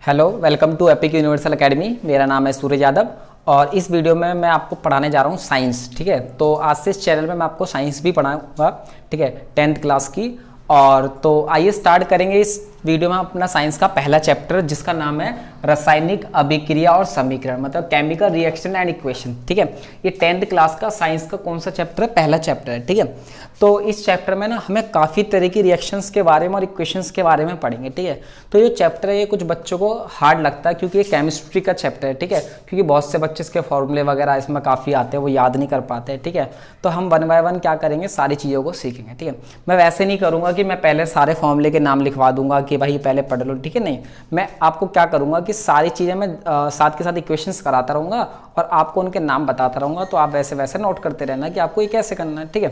Hello, welcome to epic universal academy. मेरा नाम है सूरज यादव और इस वीडियो में मैं आपको पढ़ाने जा रहा हूँ साइंस। ठीक है, तो आज से इस चैनल में मैं आपको साइंस भी पढ़ाऊंगा। ठीक है, 10th क्लास की। और तो आइए स्टार्ट करेंगे इस वीडियो में अपना साइंस का पहला चैप्टर, जिसका नाम है रासायनिक अभिक्रिया और समीकरण, मतलब केमिकल रिएक्शन एंड इक्वेशन। ठीक है, ये 10th क्लास का साइंस का कौन सा चैप्टर है? पहला चैप्टर है। ठीक है, तो इस चैप्टर में ना हमें काफ़ी तरह की रिएक्शंस के बारे में और इक्वेशंस के बारे में पढ़ेंगे। ठीक है, तो ये चैप्टर है, ये कुछ बच्चों को हार्ड लगता है क्योंकि ये केमिस्ट्री का चैप्टर है। ठीक है, क्योंकि बहुत से बच्चे इसके फॉर्मूले वगैरह इसमें काफ़ी आते हैं, वो याद नहीं कर पाते हैं। ठीक है, तो हम वन बाय वन क्या करेंगे, सारी चीज़ों को सीखेंगे। ठीक है, मैं वैसे नहीं करूँगा कि मैं पहले सारे फॉर्मूले के नाम लिखवा दूंगा कि भाई पहले पढ़ लो। ठीक है, नहीं, मैं आपको क्या करूँगा कि सारी चीज़ें मैं साथ के साथ इक्वेशंस कराता रहूँगा और आपको उनके नाम बताता रहूँगा, तो आप वैसे वैसे नोट करते रहना कि आपको ये कैसे करना है। ठीक है,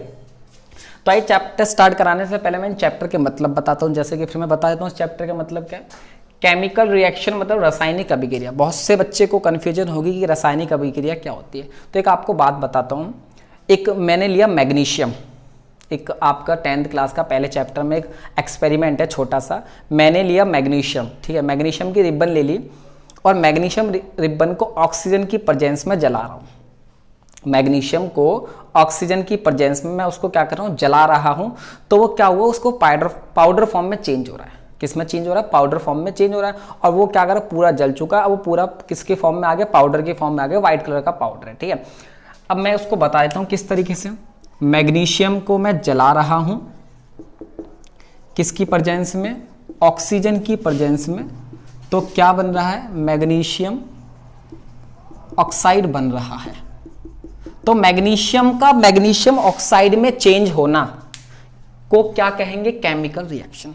तो आइए चैप्टर स्टार्ट कराने से पहले मैं इन चैप्टर के मतलब बताता हूँ। जैसे कि फिर मैं बता देता हूँ इस चैप्टर का मतलब क्या है। केमिकल रिएक्शन मतलब रासायनिक अभिक्रिया। बहुत से बच्चे को कन्फ्यूजन होगी कि रासायनिक अभिक्रिया क्या होती है। तो एक आपको बात बताता हूँ। एक मैंने लिया मैग्नीशियम, एक आपका 10th क्लास का पहले चैप्टर में एक एक्सपेरिमेंट है छोटा सा। मैंने लिया मैग्नीशियम। ठीक है, मैग्नीशियम की रिबन ले ली और मैग्नीशियम रिबन को ऑक्सीजन की प्रेजेंस में जला रहा हूँ। मैग्नीशियम को ऑक्सीजन की प्रेजेंस में मैं उसको क्या कर रहा हूँ, जला रहा हूँ। तो वो क्या हुआ, उसको पाउडर फॉर्म में चेंज हो रहा है। किस में चेंज हो रहा है? पाउडर फॉर्म में चेंज हो रहा है। और वो क्या कर रहा है, पूरा जल चुका है। अब वो पूरा किसके फॉर्म में आ गया? पाउडर के फॉर्म में आ गया। व्हाइट कलर का पाउडर है। ठीक है, अब मैं उसको बता देता हूँ किस तरीके से। मैग्नीशियम को मैं जला रहा हूँ, किसकी प्रेजेंस में? ऑक्सीजन की प्रेजेंस में। तो क्या बन रहा है? मैग्नीशियम ऑक्साइड बन रहा है। तो मैग्नीशियम का मैग्नीशियम ऑक्साइड में चेंज होना को क्या कहेंगे? Chemical reaction.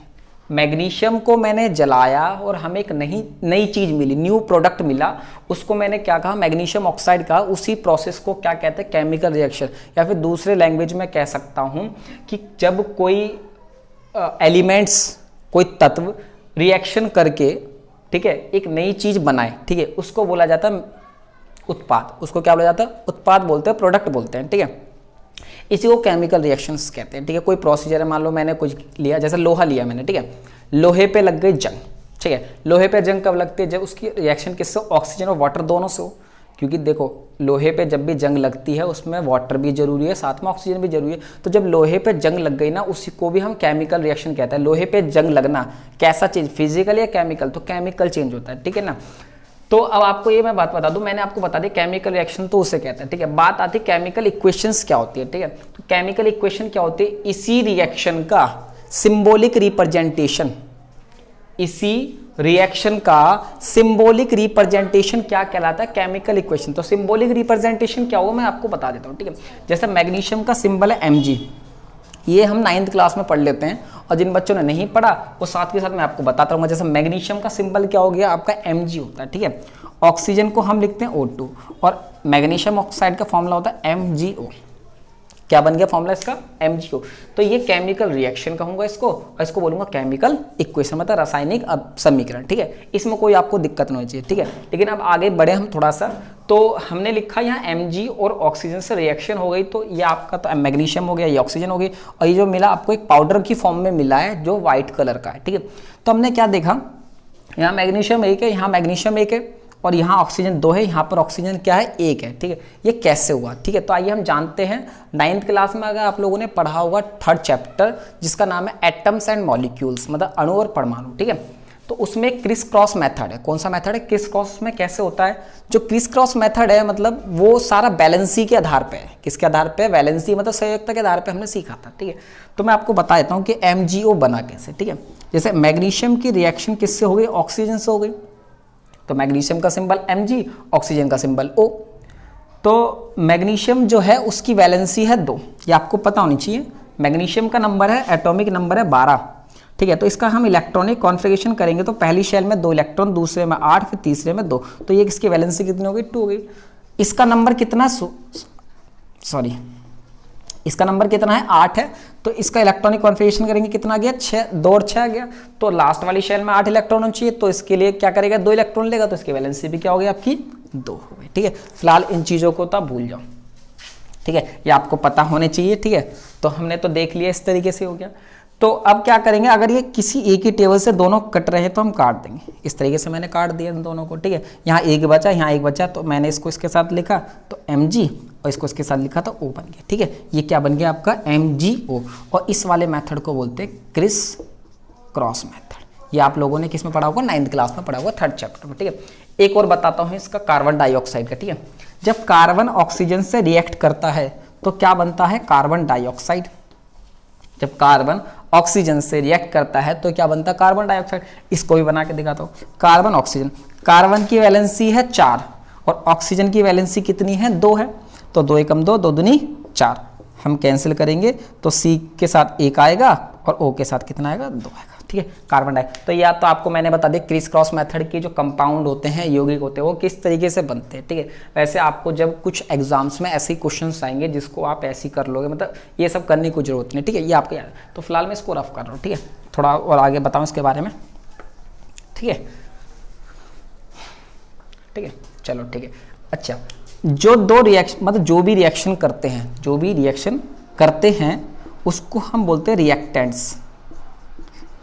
मैग्नीशियम को मैंने जलाया और हमें एक नई चीज मिली, न्यू प्रोडक्ट मिला, उसको मैंने क्या कहा? मैग्नीशियम ऑक्साइड कहा। उसी प्रोसेस को क्या कहते हैं? Chemical reaction. या फिर दूसरे लैंग्वेज में कह सकता हूं कि जब कोई एलिमेंट्स, कोई तत्व रिएक्शन करके, ठीक है, एक नई चीज बनाए, ठीक है, उसको बोला जाता है उत्पाद। उसको क्या बोला जाता है? उत्पाद बोलते हैं, प्रोडक्ट बोलते हैं। ठीक है, इसी को केमिकल रिएक्शंस कहते हैं। ठीक है, कोई प्रोसीजर है, मान लो मैंने कुछ लिया, जैसे लोहा लिया मैंने। ठीक है, लोहे पे लग गई जंग। ठीक है, लोहे पे जंग कब लगती है? जब उसकी रिएक्शन किससे? ऑक्सीजन और वाटर दोनों से हो। क्योंकि देखो, लोहे पे जब भी जंग लगती है उसमें वाटर भी जरूरी है, साथ में ऑक्सीजन भी जरूरी है। तो जब लोहे पे जंग लग गई ना, उसी को भी हम केमिकल रिएक्शन कहते हैं। लोहे पे जंग लगना कैसा चीज, फिजिकल या केमिकल? तो केमिकल चेंज होता है। ठीक है ना। तो अब आपको ये मैं बात बता दूं, मैंने आपको बता दी केमिकल रिएक्शन तो उसे कहते हैं। ठीक है, बात आती है केमिकल इक्वेशंस क्या होती है। ठीक है, तो केमिकल इक्वेशन क्या होती है? इसी रिएक्शन का सिंबॉलिक रिप्रेजेंटेशन। इसी रिएक्शन का सिंबॉलिक रिप्रेजेंटेशन क्या कहलाता है? Chemical equation. तो सिंबॉलिक रिप्रेजेंटेशन क्या होगा मैं आपको बता देता हूँ। ठीक है, जैसे मैग्नीशियम का सिंबल है Mg, ये हम 9th क्लास में पढ़ लेते हैं, और जिन बच्चों ने नहीं पढ़ा वो साथ के साथ मैं आपको बताता रहूंगा। जैसे मैग्नीशियम का सिंबल क्या हो गया आपका? Mg होता है। ठीक है, ऑक्सीजन को हम लिखते हैं O2 और मैग्नीशियम ऑक्साइड का फॉर्मूला होता है MgO। क्या बन गया फॉर्मूला इसका? MgO। तो ये केमिकल रिएक्शन कहूंगा इसको, और इसको बोलूंगा केमिकल इक्वेशन, मतलब रासायनिक समीकरण। ठीक है, इसमें कोई आपको दिक्कत नहीं होनी चाहिए। ठीक है, लेकिन अब आगे बढ़े हम थोड़ा सा। तो हमने लिखा यहाँ Mg और ऑक्सीजन से रिएक्शन हो गई, तो ये आपका तो मैग्नीशियम हो गया, ये ऑक्सीजन हो गई, और ये जो मिला आपको एक पाउडर की फॉर्म में मिला है जो व्हाइट कलर का है। ठीक है, तो हमने क्या देखा, यहाँ मैग्नीशियम एक है, यहाँ मैग्नीशियम एक है, और यहाँ ऑक्सीजन 2 है, यहाँ पर ऑक्सीजन क्या है? 1 है। ठीक है, ये कैसे हुआ? ठीक है, तो आइए हम जानते हैं। 9th क्लास में अगर आप लोगों ने पढ़ा होगा 3rd चैप्टर, जिसका नाम है एटम्स एंड मॉलिक्यूल्स, मतलब अणु और परमाणु। ठीक है, तो उसमें क्रिस क्रॉस मेथड है। कौन सा मेथड है? क्रिस क्रॉस में कैसे होता है? जो क्रिस क्रॉस मेथड है, मतलब वो सारा बैलेंसी के आधार पे है। किसके आधार पे? वैलेंसी, मतलब संयोजकता के आधार पे हमने सीखा था। ठीक है, तो मैं आपको बता देता हूँ कि MgO बना कैसे। ठीक है, जैसे मैग्नीशियम की रिएक्शन किससे हो गई? ऑक्सीजन से हो गई। तो मैग्नीशियम का सिंबल Mg, ऑक्सीजन का सिंबल O। तो मैग्नीशियम जो है उसकी वैलेंसी है 2, ये आपको पता होनी चाहिए। मैग्नीशियम का नंबर है, एटॉमिक नंबर है 12। ठीक है, तो इसका हम इलेक्ट्रॉनिक कॉन्फ़िगरेशन करेंगे तो पहली शेल में 2 इलेक्ट्रॉन, दूसरे में 8, फिर तीसरे में 2। तो ये इसकी वैलेंसी कितनी हो गई? 2 हो गई। इसका नंबर कितना? सॉरी, इसका नंबर कितना है? 8 है। तो इसका इलेक्ट्रॉनिक कॉन्फ़िगरेशन करेंगे, कितना आ गया? 6, 2 और 6 आ गया। तो लास्ट वाली शेल में 8 इलेक्ट्रॉन होना चाहिए, तो इसके लिए क्या करेगा? 2 इलेक्ट्रॉन लेगा, तो इसकी वैलेंसी भी क्या हो गई आपकी? 2 हो गई। ठीक है, फिलहाल इन चीज़ों को तो आप भूल जाओ। ठीक है, ये आपको पता होने चाहिए। ठीक है, तो हमने तो देख लिया, इस तरीके से हो गया। तो अब क्या करेंगे, अगर ये किसी एक ही टेबल से दोनों कट रहे हैं तो हम काट देंगे। इस तरीके से मैंने काट दिया इन दोनों को, ठीक है। यहाँ एक बचा, यहाँ एक बचा, तो मैंने इसको इसके साथ लिखा तो mg, और इसको इसके साथ लिखा तो O बन गया, ठीक है। ये क्या बन गया आपका MgO। और इस वाले मेथड को बोलते हैं क्रिस क्रॉस मेथड। ये आप लोगों ने किस में पढ़ा होगा, 9th क्लास में पढ़ा होगा, 3rd चैप्टर में, ठीक है। एक और बताता हूँ इसका, कार्बन डाइऑक्साइड का, ठीक है। जब कार्बन ऑक्सीजन से रिएक्ट करता है तो क्या बनता है, कार्बन डाइऑक्साइड। जब कार्बन ऑक्सीजन से रिएक्ट करता है तो क्या बनता है, कार्बन डाइऑक्साइड। इसको भी बना के दिखाता हूँ, कार्बन ऑक्सीजन, कार्बन की वैलेंसी है 4 और ऑक्सीजन की वैलेंसी कितनी है, 2 है। तो 2 एकम 2, 2 दूनी 4, हम कैंसिल करेंगे तो C के साथ 1 आएगा और O के साथ कितना आएगा, 2 आएगा, ठीक है। कार्बन डाइ, तो या तो आपको मैंने बता दिया क्रिस क्रॉस मेथड के जो कंपाउंड होते हैं, यौगिक होते हैं, वो किस तरीके से बनते हैं, ठीक है। वैसे आपको जब कुछ एग्जाम्स में ऐसे ही क्वेश्चंस आएंगे जिसको आप ऐसे ही कर लोगे, मतलब ये सब करने की जरूरत नहीं, ठीक है। ये आपको याद है। तो फिलहाल मैं इसको रफ कर रहा हूँ, ठीक है। थोड़ा और आगे बताऊँ इसके बारे में, ठीक है, ठीक है, चलो ठीक है। अच्छा, जो दो रिएक्शन, मतलब जो भी रिएक्शन करते हैं उसको हम बोलते हैं रिएक्टेंट्स।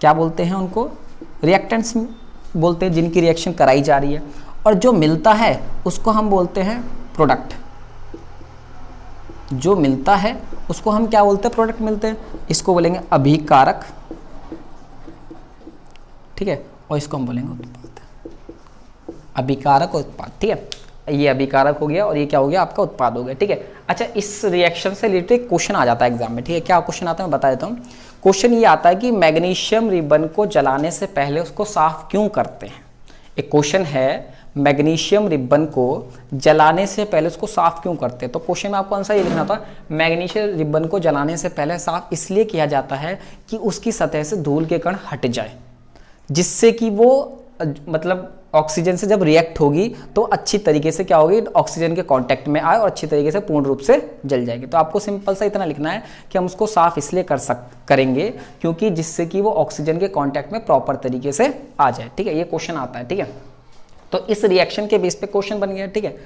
क्या बोलते हैं उनको, रिएक्टेंट्स बोलते हैं, जिनकी रिएक्शन कराई जा रही है। और जो मिलता है उसको हम बोलते हैं प्रोडक्ट। जो मिलता है उसको हम क्या बोलते हैं, प्रोडक्ट मिलते हैं, इसको बोलेंगे अभिकारक, ठीक है। और इसको हम बोलेंगे उत्पाद, अभिकारक और उत्पाद, ठीक है। ये अभिकारक हो गया और ये क्या हो गया, आपका उत्पाद हो गया, ठीक है। अच्छा, इस रिएक्शन से रिलेटेड क्वेश्चन आ जाता है एग्जाम में, ठीक है। क्या क्वेश्चन आता है मैं बता देता हूँ। क्वेश्चन ये आता है कि मैग्नीशियम रिबन को जलाने से पहले उसको साफ क्यों करते हैं। एक क्वेश्चन है, मैग्नीशियम रिबन को जलाने से पहले उसको साफ क्यों करते हैं। तो क्वेश्चन में आपको आंसर ये लिखना था, मैग्नीशियम रिबन को जलाने से पहले साफ इसलिए किया जाता है कि उसकी सतह से धूल के कण हट जाए, जिससे कि वो मतलब ऑक्सीजन से जब रिएक्ट होगी तो अच्छी तरीके से क्या होगी, ऑक्सीजन के कांटेक्ट में आए और अच्छी तरीके से पूर्ण रूप से जल जाएगी। तो आपको सिंपल सा इतना लिखना है कि हम उसको साफ इसलिए करेंगे क्योंकि जिससे कि वो ऑक्सीजन के कांटेक्ट में प्रॉपर तरीके से आ जाए, ठीक है। ये क्वेश्चन आता है, ठीक है। तो इस रिएक्शन के बेस पे क्वेश्चन बन गया, ठीक है।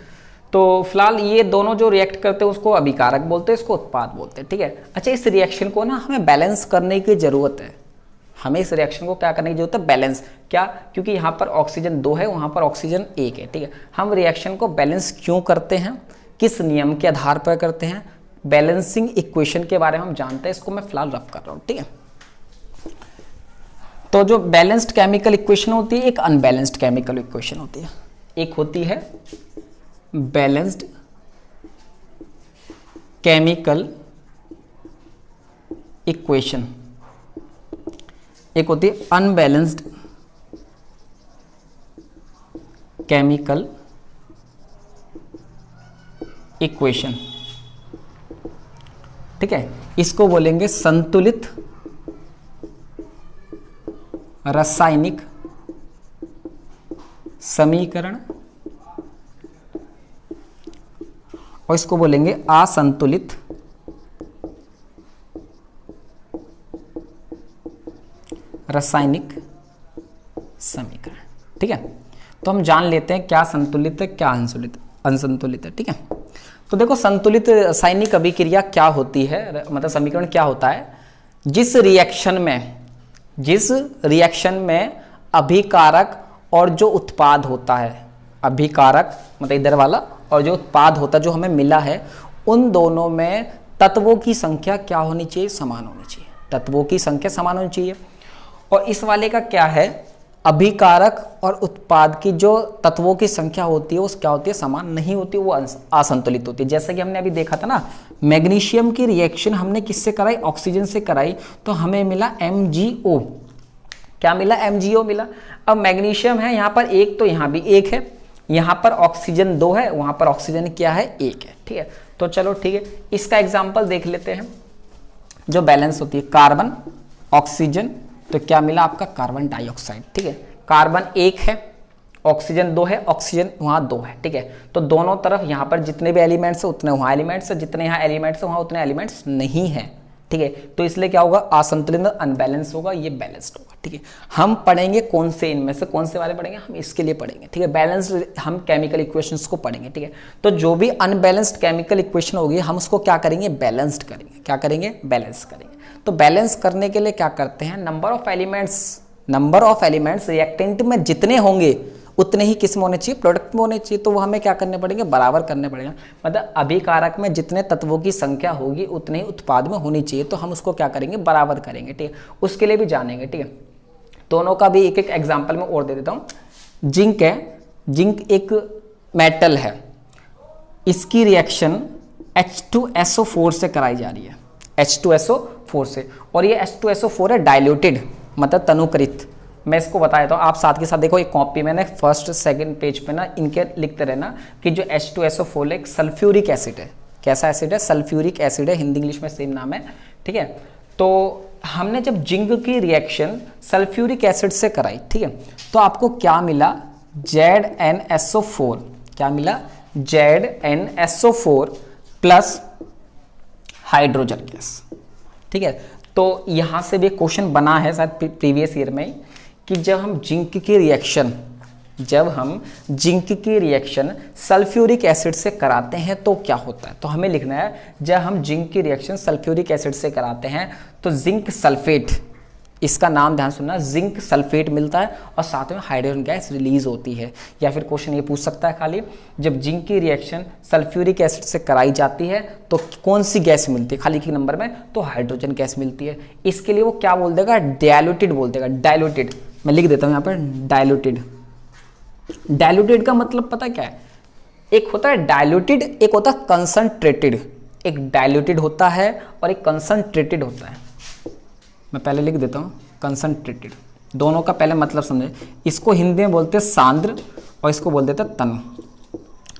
तो फिलहाल ये दोनों जो रिएक्ट करते हैं उसको अभिकारक बोलते हैं, इसको उत्पाद बोलते हैं, ठीक है। अच्छा, इस रिएक्शन को ना हमें बैलेंस करने की जरूरत है। हमें इस रिएक्शन को क्या करने की जरूरत है, बैलेंस। क्या, क्योंकि यहाँ पर ऑक्सीजन 2 है, वहाँ पर ऑक्सीजन 1 है, ठीक है। हम रिएक्शन को बैलेंस क्यों करते हैं, किस नियम के आधार पर करते हैं, बैलेंसिंग इक्वेशन के बारे में हम जानते हैं। इसको मैं फिलहाल रफ कर रहा हूँ, ठीक है। तो जो बैलेंस्ड केमिकल इक्वेशन होती है, एक अनबैलेंस्ड केमिकल इक्वेशन होती है। एक होती है बैलेंस्ड केमिकल इक्वेशन, एक होती है अनबैलेंस्ड केमिकल इक्वेशन, ठीक है। इसको बोलेंगे संतुलित रासायनिक समीकरण, और इसको बोलेंगे असंतुलित रासायनिक समीकरण, ठीक है। तो हम जान लेते हैं क्या संतुलित है, क्या असंतुलित है, ठीक है। तो देखो, संतुलित रासायनिक अभिक्रिया क्या होती है, मतलब समीकरण क्या होता है, जिस रिएक्शन में अभिकारक और जो उत्पाद होता है, अभिकारक मतलब इधर वाला, और जो उत्पाद होता है जो हमें मिला है, उन दोनों में तत्वों की संख्या क्या होनी चाहिए, समान होनी चाहिए। तत्वों की संख्या समान होनी चाहिए। और इस वाले का क्या है, अभिकारक और उत्पाद की जो तत्वों की संख्या होती है वो क्या होती है, समान नहीं होती, वो असंतुलित होती है। जैसे कि हमने अभी देखा था ना, मैग्नीशियम की रिएक्शन हमने किससे कराई, ऑक्सीजन से कराई, तो हमें मिला MgO। क्या मिला, MgO मिला। अब मैग्नीशियम है यहाँ पर 1, तो यहाँ भी 1 है, यहाँ पर ऑक्सीजन 2 है, वहाँ पर ऑक्सीजन क्या है, 1 है, ठीक है। तो चलो ठीक है, इसका एग्जाम्पल देख लेते हैं। जो बैलेंस होती है कार्बन ऑक्सीजन, तो क्या मिला आपका, कार्बन डाइऑक्साइड, ठीक है। कार्बन 1 है, ऑक्सीजन 2 है, ऑक्सीजन वहाँ 2 है, ठीक है। तो दोनों तरफ यहाँ पर जितने भी एलिमेंट्स है उतने वहाँ एलिमेंट्स है, जितने यहाँ एलिमेंट्स है वहाँ उतने एलिमेंट्स नहीं है, ठीक है। तो इसलिए क्या होगा, असंतुलित अनबैलेंस होगा, ये बैलेंस्ड होगा, ठीक है। हम पढ़ेंगे कौन से, इनमें से कौन से वाले पढ़ेंगे, हम इसके लिए पढ़ेंगे, ठीक है। बैलेंस्ड हम केमिकल इक्वेशंस को पढ़ेंगे, ठीक है। तो जो भी अनबैलेंस्ड केमिकल इक्वेशन होगी हम उसको क्या करेंगे, बैलेंस्ड करेंगे। क्या करेंगे, बैलेंस करेंगे। तो बैलेंस करने के लिए क्या करते हैं, नंबर ऑफ एलिमेंट्स रिएक्टेंट में जितने होंगे उतने ही किस में होने चाहिए, प्रोडक्ट में होने चाहिए। तो वो हमें क्या करने पड़ेंगे, बराबर करने पड़ेगा। मतलब अभिकारक में जितने तत्वों की संख्या होगी उतने ही उत्पाद में होनी चाहिए, तो हम उसको क्या करेंगे, बराबर करेंगे, ठीक है। उसके लिए भी जानेंगे, ठीक है। दोनों का भी एक एक एग्जाम्पल में और दे देता हूँ। जिंक है, जिंक एक मेटल है, इसकी रिएक्शन H2SO4 से कराई जा रही है, H2SO4 से, और ये H2SO4 है डाइल्यूटेड, मतलब तनुकृत। मैं इसको बता देता हूँ, आप साथ के साथ देखो, एक कॉपी मैंने फर्स्ट सेकंड पेज पे ना इनके लिखते रहना कि जो H2SO4 एक सल्फ्यूरिक एसिड है। कैसा एसिड है, सल्फ्यूरिक एसिड है, हिंदी इंग्लिश में सेम नाम है, ठीक है। तो हमने जब जिंक की रिएक्शन सल्फ्यूरिक एसिड से कराई, ठीक है, तो आपको क्या मिला, ZnSO4, क्या मिला, ZnSO4 प्लस हाइड्रोजन गैस, ठीक है। तो यहां से भी क्वेश्चन बना है शायद प्रीवियस ईयर में कि जब हम जिंक की रिएक्शन सल्फ्यूरिक एसिड से कराते हैं तो क्या होता है। तो हमें लिखना है, जब हम जिंक की रिएक्शन सल्फ्यूरिक एसिड से कराते हैं तो जिंक सल्फेट, इसका नाम ध्यान सुनना, जिंक सल्फेट मिलता है और साथ में हाइड्रोजन गैस रिलीज होती है। या फिर क्वेश्चन ये पूछ सकता है खाली, जब जिंक की रिएक्शन सल्फ्यूरिक एसिड से कराई जाती है तो कौन सी गैस मिलती है, खाली के नंबर में, तो हाइड्रोजन गैस मिलती है। इसके लिए वो क्या बोल देगा, डायल्यूटेड बोल देगा, डायल्यूटेड। मैं लिख देता हूँ यहाँ पर डायल्यूटेड। डायल्यूटेड का मतलब पता क्या है, एक होता है डायल्यूटेड, एक होता है कंसंट्रेटेड। एक डायल्यूटेड होता है और एक कंसंट्रेटेड होता है। मैं पहले लिख देता हूँ कंसंट्रेटेड, दोनों का पहले मतलब समझे। इसको हिंदी में बोलते हैं सांद्र और इसको बोल देते हैं तनु,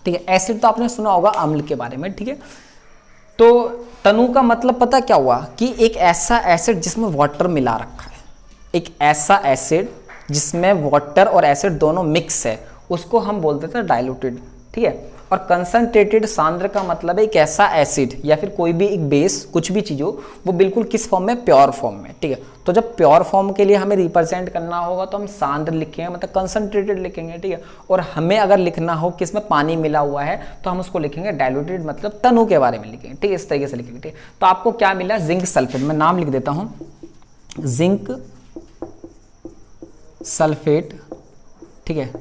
ठीक है। एसिड तो आपने सुना होगा अम्ल के बारे में, ठीक है। तो तनु का मतलब पता क्या हुआ कि एक ऐसा एसिड जिसमें वाटर मिला रखा है, एक ऐसा एसिड जिसमें वाटर और एसिड दोनों मिक्स है, उसको हम बोल देते हैं डाइल्यूटेड, ठीक है। और कंसंट्रेटेड सांद्र का मतलब है एक ऐसा एसिड या फिर कोई भी एक बेस, कुछ भी चीज हो, वो बिल्कुल किस फॉर्म में, प्योर फॉर्म में, ठीक है। तो जब प्योर फॉर्म के लिए हमें रिप्रेजेंट करना होगा तो हम सांद्र लिखेंगे, मतलब कंसंट्रेटेड लिखेंगे, ठीक है। और हमें अगर लिखना हो कि इसमें पानी मिला हुआ है तो हम उसको लिखेंगे डाइल्यूटेड, मतलब तनु के बारे में लिखेंगे, ठीक है। इस तरीके से लिखेंगे, ठीक है। तो आपको क्या मिला, जिंक सल्फेट, मैं नाम लिख देता हूँ, जिंक सल्फेट, ठीक है।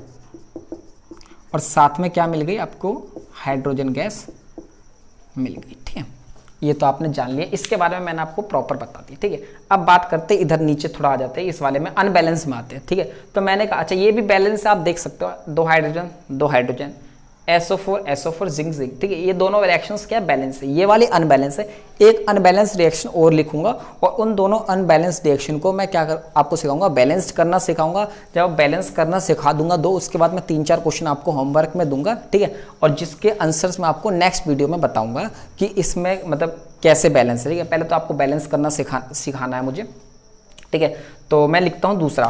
और साथ में क्या मिल गई आपको, हाइड्रोजन गैस मिल गई, ठीक है। ये तो आपने जान लिया, इसके बारे में मैंने आपको प्रॉपर बता दी, ठीक है। अब बात करते हैं, इधर नीचे थोड़ा आ जाते हैं, इस वाले में अनबैलेंस में आते हैं, ठीक है। तो मैंने कहा अच्छा ये भी बैलेंस आप देख सकते हो, दो हाइड्रोजन SO4 जिंक, ठीक है। ये दोनों रिएक्शंस क्या बैलेंस है, ये वाली अनबैलेंस है। एक अनबैलेंस रिएक्शन और लिखूंगा और उन दोनों अनबैलेंस रिएक्शन को मैं क्या आपको सिखाऊंगा, बैलेंस करना सिखाऊंगा। जब बैलेंस करना सिखा दूंगा उसके बाद मैं 3-4 क्वेश्चन आपको होमवर्क में दूंगा, ठीक है। और जिसके आंसर्स मैं आपको नेक्स्ट वीडियो में बताऊंगा कि इसमें मतलब कैसे बैलेंस है, ठीक है। पहले तो आपको बैलेंस करना सिखाना है मुझे, ठीक है। तो मैं लिखता हूँ दूसरा,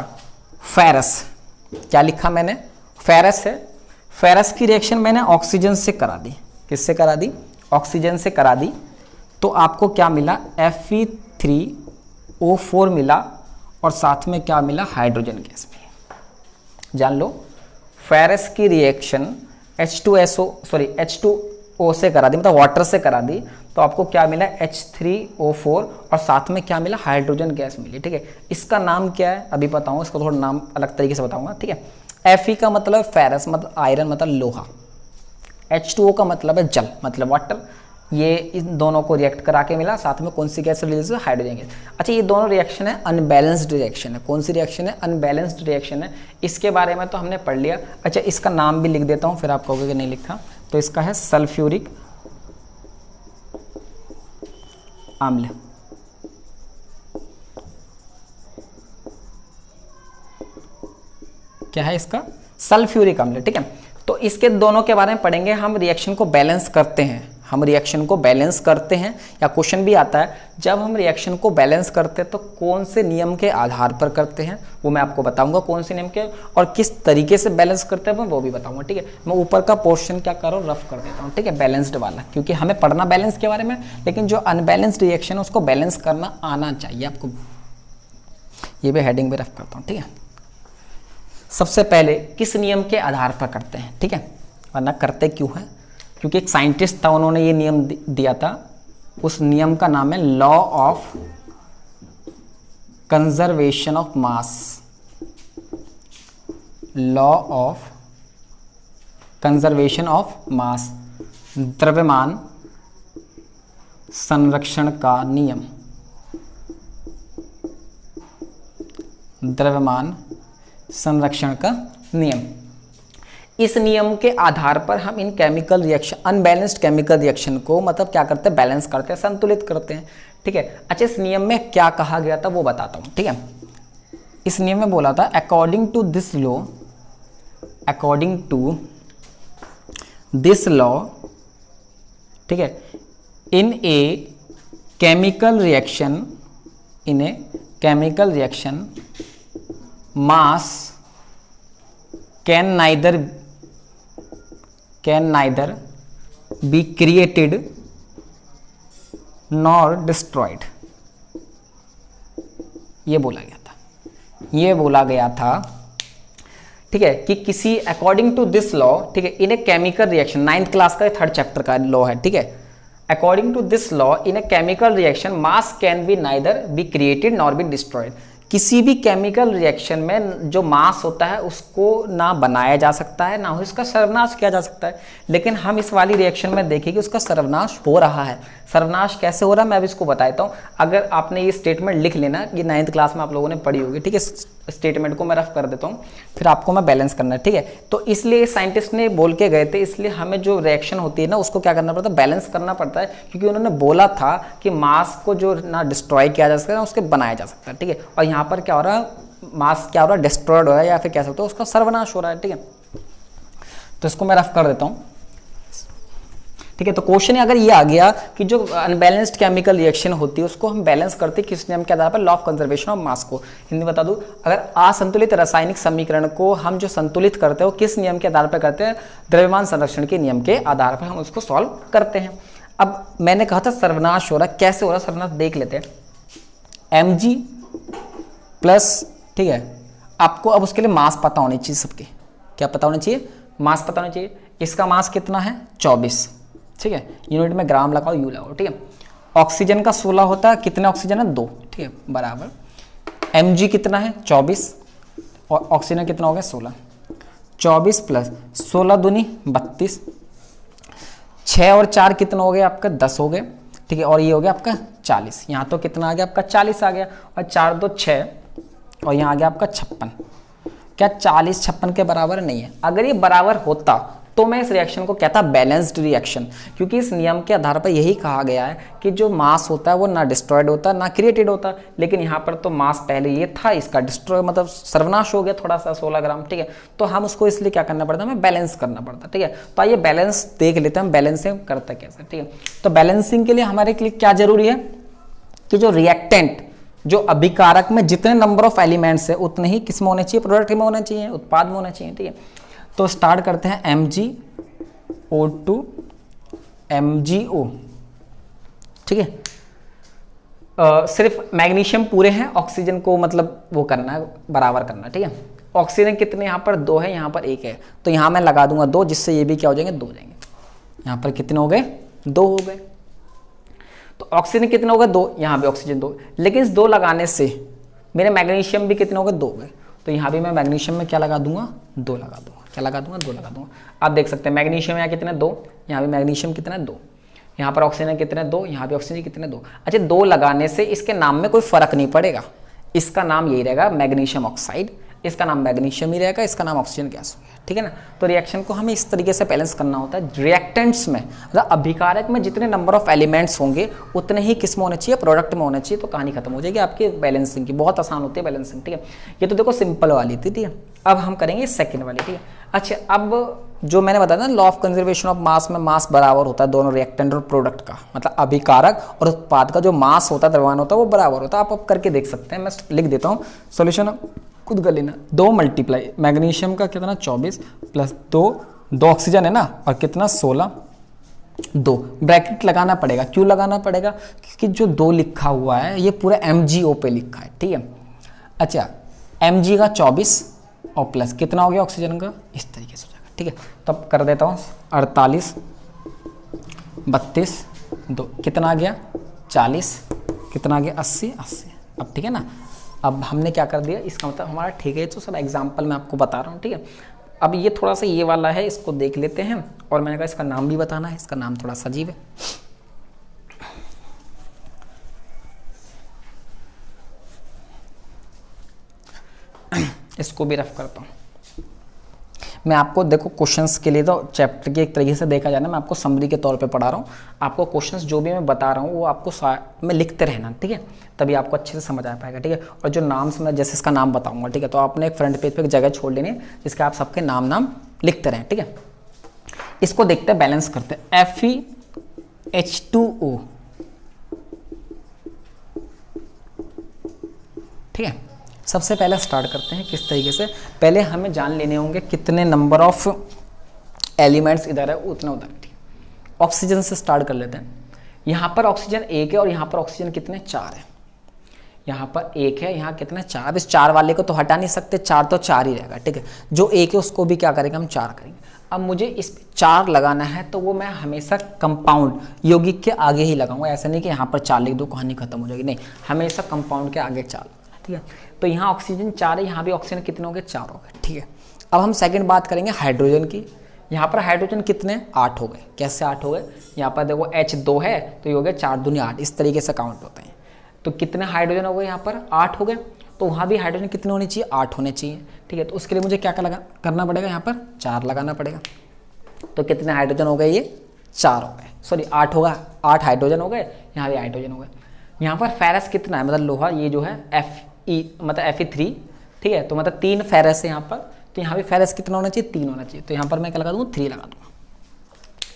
फेरस। क्या लिखा मैंने, फेरस है। फेरस की रिएक्शन मैंने ऑक्सीजन से करा दी, किससे करा दी, ऑक्सीजन से करा दी। तो आपको क्या मिला, Fe3O4 मिला और साथ में क्या मिला, हाइड्रोजन गैस भी। जान लो, फेरस की रिएक्शन H2O से करा दी, मतलब वाटर से करा दी, तो आपको क्या मिला, H3O4 और साथ में क्या मिला, हाइड्रोजन गैस मिली, ठीक है। इसका नाम क्या है अभी बताऊंगा, इसका थोड़ा नाम अलग तरीके से बताऊंगा, ठीक है। Fe का मतलब फेरस, मतलब आयरन, मतलब लोहा। H2O का मतलब है जल, मतलब वाटर। ये इन दोनों को रिएक्ट करा के मिला, साथ में कौन सी गैस रिलीज है, हाइड्रोजन गैस। अच्छा ये दोनों रिएक्शन है अनबैलेंस्ड रिएक्शन है, कौन सी रिएक्शन है, अनबैलेंस्ड रिएक्शन है। इसके बारे में तो हमने पढ़ लिया। अच्छा इसका नाम भी लिख देता हूँ, फिर आप कहोगे कि नहीं लिखा। तो इसका है सल्फ्यूरिक अम्ल, क्या है इसका, सल्फ्यूरिक अम्ल, ठीक है। तो इसके दोनों के बारे में पढ़ेंगे हम, रिएक्शन को बैलेंस करते हैं, हम रिएक्शन को बैलेंस करते हैं, या क्वेश्चन भी आता है जब हम रिएक्शन को बैलेंस करते हैं तो कौन से नियम के आधार पर करते हैं, वो मैं आपको बताऊंगा कौन से नियम के और किस तरीके से बैलेंस करते हैं मैं वो भी बताऊंगा। ठीक है, मैं ऊपर का पोर्शन क्या कर रहा हूँ, रफ कर देता हूँ। ठीक है, बैलेंस्ड वाला, क्योंकि हमें पढ़ना बैलेंस के बारे में, लेकिन जो अनबैलेंस्ड रिएक्शन है उसको बैलेंस करना आना चाहिए आपको। ये भी हेडिंग में रफ करता हूँ। ठीक है, सबसे पहले किस नियम के आधार पर करते हैं, ठीक है, वरना करते क्यों है, क्योंकि एक साइंटिस्ट था, उन्होंने ये नियम दिया था, उस नियम का नाम है law of conservation of mass. Law of conservation of mass, द्रव्यमान संरक्षण का नियम। द्रव्यमान संरक्षण का नियम। इस नियम के आधार पर हम इन chemical reaction, unbalanced chemical reaction को मतलब क्या करते हैं, बैलेंस करते हैं, संतुलित करते हैं। ठीक है, अच्छा इस नियम में क्या कहा गया था वो बताता हूं। ठीक है, इस नियम में बोला था according to this law, according to this law, ठीक है, in a chemical reaction, in a chemical reaction mass can neither be created nor destroyed। ये बोला गया था, ये बोला गया था, ठीक है, कि किसी अकॉर्डिंग टू दिस लॉ, ठीक है, in a chemical reaction, 9th class का 3rd चैप्टर का लॉ है। ठीक है, according to this law in a chemical reaction mass can be neither be created nor be destroyed. किसी भी केमिकल रिएक्शन में जो मास होता है उसको ना बनाया जा सकता है, ना उसका सर्वनाश किया जा सकता है, लेकिन हम इस वाली रिएक्शन में देखें कि उसका सर्वनाश हो रहा है। सर्वनाश कैसे हो रहा है मैं अब इसको बताता हूँ। अगर आपने ये स्टेटमेंट लिख लेना, ये 9th क्लास में आप लोगों ने पढ़ी होगी। ठीक है, स्टेटमेंट को मैं रफ कर देता हूँ, फिर आपको मैं बैलेंस करना है। ठीक है, तो इसलिए साइंटिस्ट ने बोल के गए थे, इसलिए हमें जो रिएक्शन होती है ना उसको क्या करना पड़ता है, बैलेंस करना पड़ता है, क्योंकि उन्होंने बोला था कि मास को जो ना डिस्ट्रॉय किया जा सकता है ना उसके बनाया जा सकता है। ठीक है, और यहाँ पर क्या हो रहा है, मास क्या हो रहा है, डिस्ट्रॉयड हो रहा है, या फिर कह सकते हो उसका सर्वनाश हो रहा है। ठीक है, तो इसको मैं रफ कर देता हूँ। ठीक है, तो क्वेश्चन अगर ये आ गया कि जो अनबैलेंस्ड केमिकल रिएक्शन होती है उसको हम बैलेंस करते हैं किस नियम के आधार पर, law of conservation of mass को। हिंदी बता दूं, अगर असंतुलित रासायनिक समीकरण को हम जो संतुलित करते हैं वो किस नियम के आधार पर करते हैं, द्रव्यमान संरक्षण के नियम के आधार पर हम उसको सॉल्व करते हैं। अब मैंने कहा था सर्वनाश हो रहा है, कैसे हो रहा है सर्वनाश देख लेते हैं। mg प्लस, ठीक है, आपको अब उसके लिए मास पता होनी चाहिए, सबके क्या पता होना चाहिए, मास पता होना चाहिए। इसका मास कितना है 24, ठीक है, यूनिट में ग्राम लगाओ, यू लगाओ। ठीक है, ऑक्सीजन का 16 होता है, कितने ऑक्सीजन है 2, ठीक है, बराबर mg कितना है 24 और ऑक्सीजन कितना हो गया 16, 24 प्लस 16 दूनी 32, 6 और 4 कितना हो गया आपका 10 हो गए। ठीक है, और ये हो गया आपका 40, यहाँ तो कितना आ गया आपका 40 आ गया, और 4 2 6 और यहाँ आ गया आपका 56। क्या 40 56 के बराबर नहीं है? अगर ये बराबर होता तो मैं इस रिएक्शन को कहता बैलेंस्ड रिएक्शन, क्योंकि इस नियम के आधार पर यही कहा गया है कि जो मास होता है वो ना डिस्ट्रॉयड होता ना क्रिएटेड होता, लेकिन यहाँ पर तो मास पहले ये था, इसका डिस्ट्रॉय मतलब सर्वनाश हो गया थोड़ा सा 16 ग्राम। ठीक है, तो हम उसको इसलिए क्या करना पड़ता है, हमें बैलेंस करना पड़ता है। ठीक है, तो आइए बैलेंस देख लेते हैं हम बैलेंसिंग करते कैसे। ठीक है, तो बैलेंसिंग के लिए हमारे लिए क्या जरूरी है कि जो रिएक्टेंट, जो अभिकारक में जितने नंबर ऑफ एलिमेंट्स है उतने ही किस में होने चाहिए, प्रोडक्ट में होना चाहिए, उत्पाद में होना चाहिए। ठीक है, तो स्टार्ट करते हैं MgO2 MgO। ठीक है, सिर्फ मैग्नीशियम पूरे हैं, ऑक्सीजन को मतलब वो करना है, बराबर करना। ठीक है, ऑक्सीजन कितने यहाँ पर 2 है, यहाँ पर 1 है, तो यहाँ मैं लगा दूंगा 2, जिससे ये भी क्या हो जाएंगे 2 हो जाएंगे। यहाँ पर कितने हो गए 2 हो गए, तो ऑक्सीजन कितने हो गए 2, यहाँ भी ऑक्सीजन 2, लेकिन इस 2 लगाने से मेरे मैग्नीशियम भी कितने हो गए 2 हो गए, तो यहाँ भी मैं मैग्नीशियम में क्या लगा दूंगा 2 लगा दूंगा, क्या लगा दूंगा 2 लगा दूंगा। आप देख सकते हैं मैग्नीशियम यहाँ कितने 2, यहाँ भी मैग्नीशियम कितना 2, यहाँ पर ऑक्सीजन कितने 2, यहाँ भी ऑक्सीजन कितने 2। अच्छा, 2 लगाने से इसके नाम में कोई फर्क नहीं पड़ेगा, इसका नाम यही रहेगा मैग्नीशियम ऑक्साइड, इसका नाम मैग्नीशियम ही रहेगा, इसका नाम ऑक्सीजन गैस हो गया। ठीक है ना, तो रिएक्शन को हमें इस तरीके से बैलेंस करना होता है। रिएक्टेंट्स में मतलब अभिकारक में जितने नंबर ऑफ एलिमेंट्स होंगे उतने ही किस में होने चाहिए, प्रोडक्ट में होने चाहिए, तो कहानी खत्म हो जाएगी आपकी बैलेंसिंग की। बहुत आसान होती है बैलेंसिंग। ठीक है, ये तो देखो सिंपल वाली थी। ठीक है, अब हम करेंगे सेकंड वाली। ठीक है, अच्छा, अब जो मैंने बताया ना law of conservation of mass में मास बराबर होता है दोनों रिएक्टेंट और प्रोडक्ट का, मतलब अभिकारक और उत्पाद का जो मास होता है, द्रव्यमान होता है, वो बराबर होता है। आप अब करके देख सकते हैं, मैं लिख देता हूँ सॉल्यूशन, खुद कर लेना। 2 मल्टीप्लाई मैग्नीशियम का कितना 24 प्लस 2 ऑक्सीजन है ना, और कितना 16, 2 ब्रैकेट लगाना पड़ेगा। क्यों लगाना पड़ेगा? क्योंकि जो 2 लिखा हुआ है ये पूरा MgO पे लिखा है, ठीक है। अच्छा, Mg का 24 और प्लस कितना हो गया ऑक्सीजन का, इस तरीके से हो जाएगा, ठीक है। तो अब कर देता हूँ 48 32 2 कितना आ गया 40, कितना आ गया 80 80। अब ठीक है ना, अब हमने क्या कर दिया, इसका मतलब हमारा ठीक है। तो सब एग्जाम्पल मैं आपको बता रहा हूँ, ठीक है। अब ये थोड़ा सा ये वाला है, इसको देख लेते हैं, और मैंने कहा इसका नाम भी बताना है, इसका नाम थोड़ा सजीव है। इसको भी रफ करता हूँ मैं आपको। देखो क्वेश्चंस के लिए तो चैप्टर के एक तरीके से देखा जाए ना, मैं आपको समरी के तौर पे पढ़ा रहा हूँ। आपको क्वेश्चंस जो भी मैं बता रहा हूँ वो आपको में लिखते रहना, ठीक है, तभी आपको अच्छे से समझ आ पाएगा, ठीक है। और जो नाम से मैं जैसे इसका नाम बताऊंगा, ठीक है, तो आपने एक फ्रंट पेज पे एक जगह छोड़ लेनी है जिसका आप सबके नाम लिखते रहें, ठीक है। इसको देखते हैं, बैलेंस करते हैं। FeH2O, ठीक है। सबसे पहले स्टार्ट करते हैं किस तरीके से। पहले हमें जान लेने होंगे कितने नंबर ऑफ एलिमेंट्स इधर है उतना उधर, ठीक। ऑक्सीजन से स्टार्ट कर लेते हैं। यहाँ पर ऑक्सीजन 1 है और यहाँ पर ऑक्सीजन कितने 4 है। यहाँ पर 1 है, यहाँ कितने 4। अब इस 4 वाले को तो हटा नहीं सकते, 4 तो 4 ही रहेगा, ठीक है। जो 1 है उसको भी क्या करेंगे हम 4 करेंगे। अब मुझे इस 4 लगाना है तो वो मैं हमेशा कंपाउंड यौगिक के आगे ही लगाऊंगा। ऐसा नहीं कि यहाँ पर 4 लिख दो कहानी खत्म हो जाएगी, नहीं, हमेशा कंपाउंड के आगे 4, ठीक है। तो यहाँ ऑक्सीजन 4 है, यहाँ भी ऑक्सीजन कितने हो गए 4 हो गए, ठीक है। अब हम सेकंड बात करेंगे हाइड्रोजन की। यहाँ पर हाइड्रोजन कितने 8 हो गए। कैसे 8 हो गए, यहाँ पर देखो H2 है तो ये हो गया 4 दूनी 8, इस तरीके से काउंट होते हैं। तो कितने हाइड्रोजन हो गए, यहाँ पर 8 हो गए, तो वहाँ भी हाइड्रोजन कितने होने चाहिए 8 होने चाहिए, ठीक है। तो उसके लिए मुझे क्या करना पड़ेगा, यहाँ पर 4 लगाना पड़ेगा। तो कितने हाइड्रोजन हो गए, ये 4 हो गए, सॉरी 8 होगा, 8 हाइड्रोजन हो गए, यहाँ भी हाइड्रोजन हो गए। यहाँ पर फेरस कितना है, मतलब लोहा, ये जो है Fe मतलब Fe3, ठीक है। तो मतलब 3 फेरस है यहाँ पर, तो यहाँ भी फेरस कितना होना चाहिए 3 होना चाहिए। तो यहाँ पर मैं क्या लगा दूँगा 3 लगा दूँगा,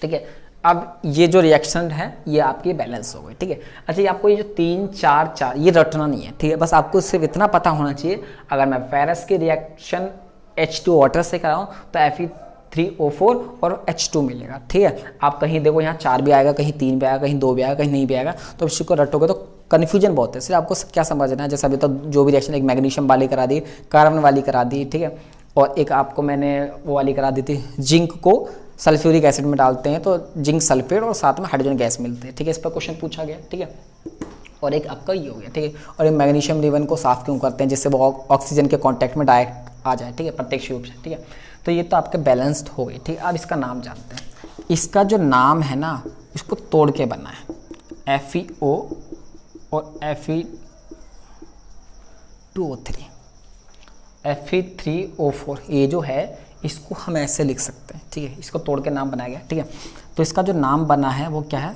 ठीक है। अब ये जो रिएक्शन है ये आपकी बैलेंस हो गई, ठीक है। अच्छा, ये आपको ये जो 3 4 4 ये रटना नहीं है, ठीक है। बस आपको सिर्फ इतना पता होना चाहिए, अगर मैं फेरस की रिएक्शन H2 वाटर से कराऊँ तो Fe3O4 और H2 मिलेगा, ठीक है। आप कहीं देखो यहाँ 4 भी आएगा, कहीं 3 भी आएगा, कहीं 2 भी आएगा, कहीं नहीं भी आएगा, तो इसी को रटोगे तो कन्फ्यूजन बहुत है। सिर्फ आपको क्या समझना है, जैसे अभी तो जो भी रिएक्शन, एक मैग्नीशियम वाली करा दी, कार्बन वाली करा दी, ठीक है, और एक आपको मैंने वो वाली करा दी थी, जिंक को सल्फ्यूरिक एसिड में डालते हैं तो जिंक सल्फेट और साथ में हाइड्रोजन गैस मिलते हैं, ठीक है। इस पर क्वेश्चन पूछा गया, ठीक है। और एक आपका ये हो गया, ठीक है। और ये मैग्नीशियम रिबन को साफ क्यों करते हैं, जिससे वो ऑक्सीजन के कॉन्टैक्ट में डायरेक्ट आ जाए, ठीक है, प्रत्यक्ष रूप से, ठीक है। तो ये तो आपके बैलेंस्ड हो गई, ठीक है। अब इसका नाम जानते हैं। इसका जो नाम है ना, इसको तोड़ के बना है, FeO और Fe2O3, Fe3O4, ये जो है इसको हम ऐसे लिख सकते हैं, ठीक है। इसको तोड़ के नाम बनाया गया, ठीक है। तो इसका जो नाम बना है वो क्या है,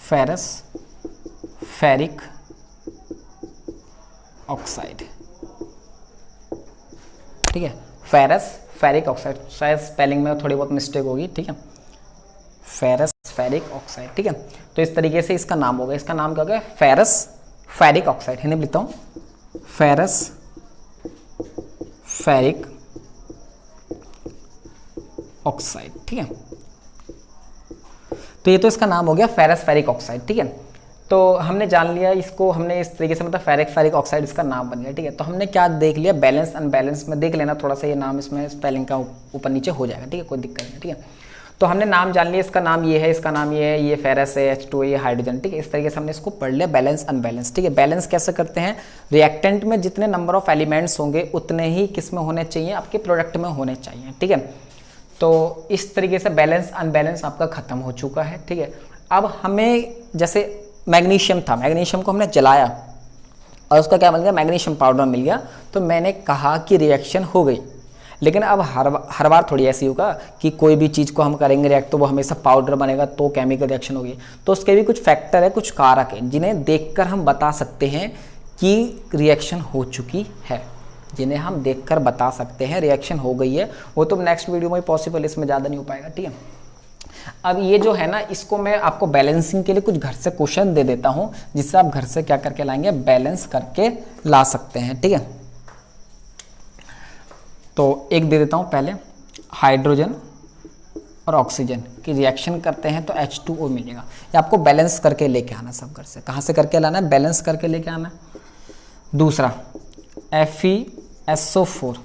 फेरस फेरिक ऑक्साइड, ठीक है। फेरस फेरिक ऑक्साइड, शायद स्पेलिंग में थोड़ी बहुत मिस्टेक होगी, ठीक है। फेरस फेरिक ऑक्साइड, ठीक है। तो इस तरीके से इसका नाम हो गया। इसका नाम क्या हो गया, फेरस फेरिक ऑक्साइड। हिंदी में लिखता हूँ, फेरस फेरिक ऑक्साइड, ठीक है। तो ये तो इसका नाम हो गया फेरस फेरिक ऑक्साइड, ठीक है। तो हमने जान लिया इसको, हमने इस तरीके से मतलब फेरिक ऑक्साइड इसका नाम बन गया, ठीक है। तो हमने क्या देख लिया, बैलेंस अनबैलेंस में देख लेना थोड़ा सा, ये नाम इसमें स्पेलिंग का ऊपर नीचे हो जाएगा, ठीक है, कोई दिक्कत नहीं, ठीक है। तो हमने नाम जान लिया, इसका नाम ये है, इसका नाम ये है, ये फेरस है, H2 ये हाइड्रोजन, ठीक है। इस तरीके से हमने इसको पढ़ लिया, बैलेंस अनबैलेंस, ठीक है। बैलेंस कैसे करते हैं, रिएक्टेंट में जितने नंबर ऑफ एलिमेंट्स होंगे उतने ही किस में होने चाहिए, आपके प्रोडक्ट में होने चाहिए, ठीक है। तो इस तरीके से बैलेंस अनबैलेंस आपका खत्म हो चुका है, ठीक है। अब हमें जैसे मैग्नीशियम था, मैग्नीशियम को हमने जलाया और उसका क्या बन गया, मैग्नीशियम पाउडर मिल गया, तो मैंने कहा कि रिएक्शन हो गई। लेकिन अब हर बार थोड़ी ऐसी होगा कि कोई भी चीज़ को हम करेंगे रिएक्ट तो वो हमेशा पाउडर बनेगा तो केमिकल रिएक्शन होगी। तो उसके भी कुछ फैक्टर है, कुछ कारक है जिन्हें देखकर हम बता सकते हैं कि रिएक्शन हो चुकी है, जिन्हें हम देखकर बता सकते हैं रिएक्शन हो गई है। वो तो नेक्स्ट वीडियो में पॉसिबल, इसमें ज़्यादा नहीं हो पाएगा, ठीक है। अब ये जो है ना, इसको मैं आपको बैलेंसिंग के लिए कुछ घर से क्वेश्चन दे देता हूँ, जिससे आप घर से क्या करके लाएंगे, बैलेंस करके ला सकते हैं, ठीक है। तो एक दे देता हूँ पहले, हाइड्रोजन और ऑक्सीजन की रिएक्शन करते हैं तो H2O मिलेगा। ये आपको बैलेंस करके लेके आना सब घर से। कहाँ से करके लाना है, बैलेंस करके लेके आना है। दूसरा FeSO4,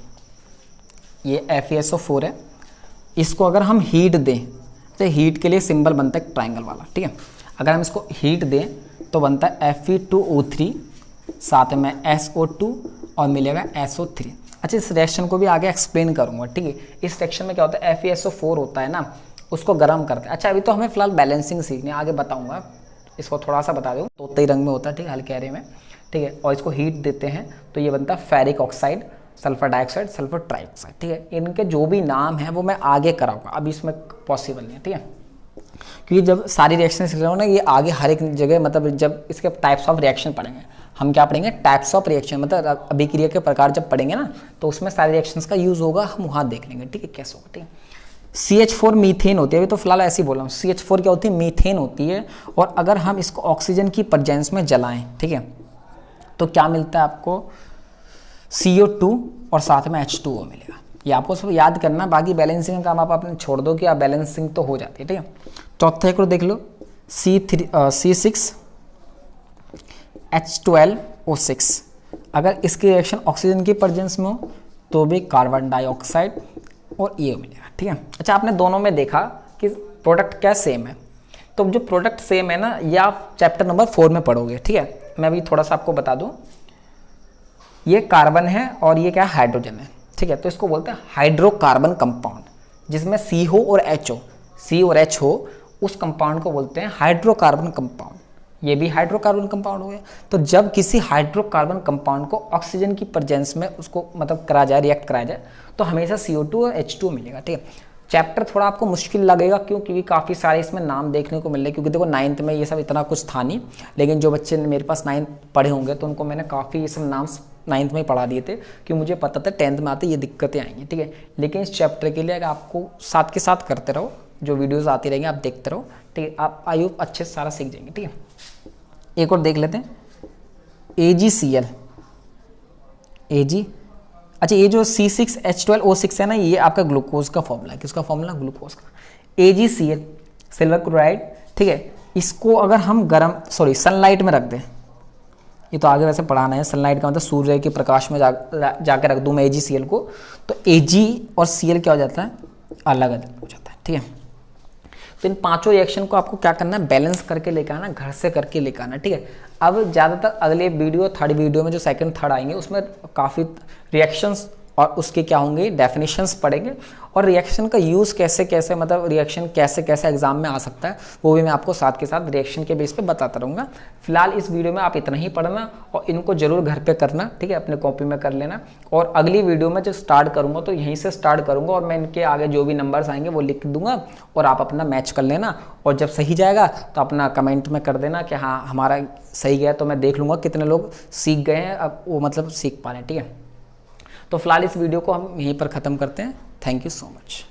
ये FeSO4 है। इसको अगर हम हीट दें तो हीट के लिए सिंबल बनता है ट्रायंगल वाला, ठीक है। अगर हम इसको हीट दें तो बनता है Fe2O3, साथ में SO2 और मिलेगा SO3। अच्छा, इस रिएक्शन को भी आगे एक्सप्लेन करूंगा, ठीक है। इस रिएक्शन में क्या होता है, FeSO4 होता है ना, उसको गर्म करते हैं। अच्छा, अभी तो हमें फिलहाल बैलेंसिंग सीखनी है, आगे बताऊंगा, इसको थोड़ा सा बता दूँ। तोते रंग में होता है, ठीक है, हल्के हरे में, ठीक है। और इसको हीट देते हैं तो ये बनता है ferric oxide, sulphur dioxide, sulphur trioxide, ठीक है। इनके जो भी नाम है वो मैं आगे कराऊंगा, अभी इसमें पॉसिबल नहीं है, ठीक है। क्योंकि जब सारी रिएक्शन सीख रहे हो ना, ये आगे हर एक जगह, मतलब जब इसके टाइप्स ऑफ रिएक्शन पढ़ेंगे, हम क्या पढ़ेंगे, टाइप्स ऑफ रिएक्शन, मतलब अभिक्रिया के प्रकार जब पढ़ेंगे ना, तो उसमें सारे रिएक्शंस का यूज होगा, हम वहाँ देख लेंगे, ठीक है, कैसे होगा, ठीक है। CH4 मीथेन होती है, अभी तो फिलहाल ऐसे ही बोला हूँ। CH4 क्या होती है, मीथेन होती है। और अगर हम इसको ऑक्सीजन की प्रेजेंस में जलाएं, ठीक है, तो क्या मिलता है आपको, CO2 और साथ में H2O मिलेगा। ये आपको सब याद करना, बाकी बैलेंसिंग का काम आप अपने छोड़ दो कि आप बैलेंसिंग तो हो जाती है, ठीक है। चौथे को देख लो, C6H12O6, अगर इसकी रिएक्शन ऑक्सीजन की प्रेजेंस में हो तो भी कार्बन डाइऑक्साइड और ये मिलेगा, ठीक है। अच्छा, आपने दोनों में देखा कि प्रोडक्ट क्या सेम है, तो जो प्रोडक्ट सेम है ना, ये आप चैप्टर नंबर 4 में पढ़ोगे, ठीक है। मैं अभी थोड़ा सा आपको बता दूं, ये कार्बन है और ये क्या, हाइड्रोजन है, ठीक है। तो इसको बोलते हैं हाइड्रोकार्बन कंपाउंड, जिसमें C हो और H हो, C और H हो, उस कंपाउंड को बोलते हैं हाइड्रोकार्बन कंपाउंड। ये भी हाइड्रोकार्बन कंपाउंड हो गया। तो जब किसी हाइड्रोकार्बन कंपाउंड को ऑक्सीजन की प्रेजेंस में उसको मतलब करा जाए, रिएक्ट कराया जाए, तो हमेशा CO2 और H2 मिलेगा, ठीक है। चैप्टर थोड़ा आपको मुश्किल लगेगा, क्यों, क्योंकि काफ़ी सारे इसमें नाम देखने को मिल रहे हैं। क्योंकि देखो 9th में ये सब इतना कुछ था नहीं, लेकिन जो बच्चे मेरे पास 9th पढ़े होंगे तो उनको मैंने काफ़ी ये सब नाम 9th में ही पढ़ा दिए थे, क्योंकि मुझे पता था 10th में आते ये दिक्कतें आएंगी, ठीक है। लेकिन इस चैप्टर के लिए अगर आपको साथ के साथ करते रहो, जो वीडियोज़ आती रहेंगी आप देखते रहो, ठीक है, आप आई होप अच्छे से सारा सीख जाएंगे, ठीक है। एक और देख लेते हैं, AgCl, अच्छा, ये जो C6H12O6 है ना, ये आपका ग्लूकोज का फॉर्मूला है। किसका फॉर्मूला, ग्लूकोज का। AgCl, सिल्वर क्लोराइड, ठीक है। इसको अगर हम सनलाइट में रख दें, ये तो आगे वैसे पढ़ाना है, सनलाइट का मतलब सूर्य के प्रकाश में जाके रख दूं मैं AgCl को, तो Ag और Cl क्या हो जाता है, अलग अलग हो जाता है, ठीक है। तो इन पांचों रिएक्शन को आपको क्या करना है, बैलेंस करके लेकर आना, घर से करके लेकर आना, ठीक है। अब ज़्यादातर अगले वीडियो, थर्ड वीडियो में जो सेकंड थर्ड आएंगे, उसमें काफ़ी रिएक्शंस और उसके क्या होंगे, डेफिनेशंस पढ़ेंगे, और रिएक्शन का यूज़ कैसे कैसे, मतलब रिएक्शन कैसे कैसे एग्जाम में आ सकता है, वो भी मैं आपको साथ के साथ रिएक्शन के बेस पे बताता रहूँगा। फिलहाल इस वीडियो में आप इतना ही पढ़ना और इनको जरूर घर पे करना, ठीक है, अपने कॉपी में कर लेना। और अगली वीडियो में जो स्टार्ट करूँगा तो यहीं से स्टार्ट करूँगा, और मैं इनके आगे जो भी नंबर्स आएंगे वो लिख दूंगा, और आप अपना मैच कर लेना। और जब सही जाएगा तो अपना कमेंट में कर देना कि हाँ हमारा सही गया, तो मैं देख लूँगा कितने लोग सीख गए हैं, अब वो मतलब सीख पा रहे हैं, ठीक है। तो फिलहाल इस वीडियो को हम यहीं पर ख़त्म करते हैं। Thank you so much.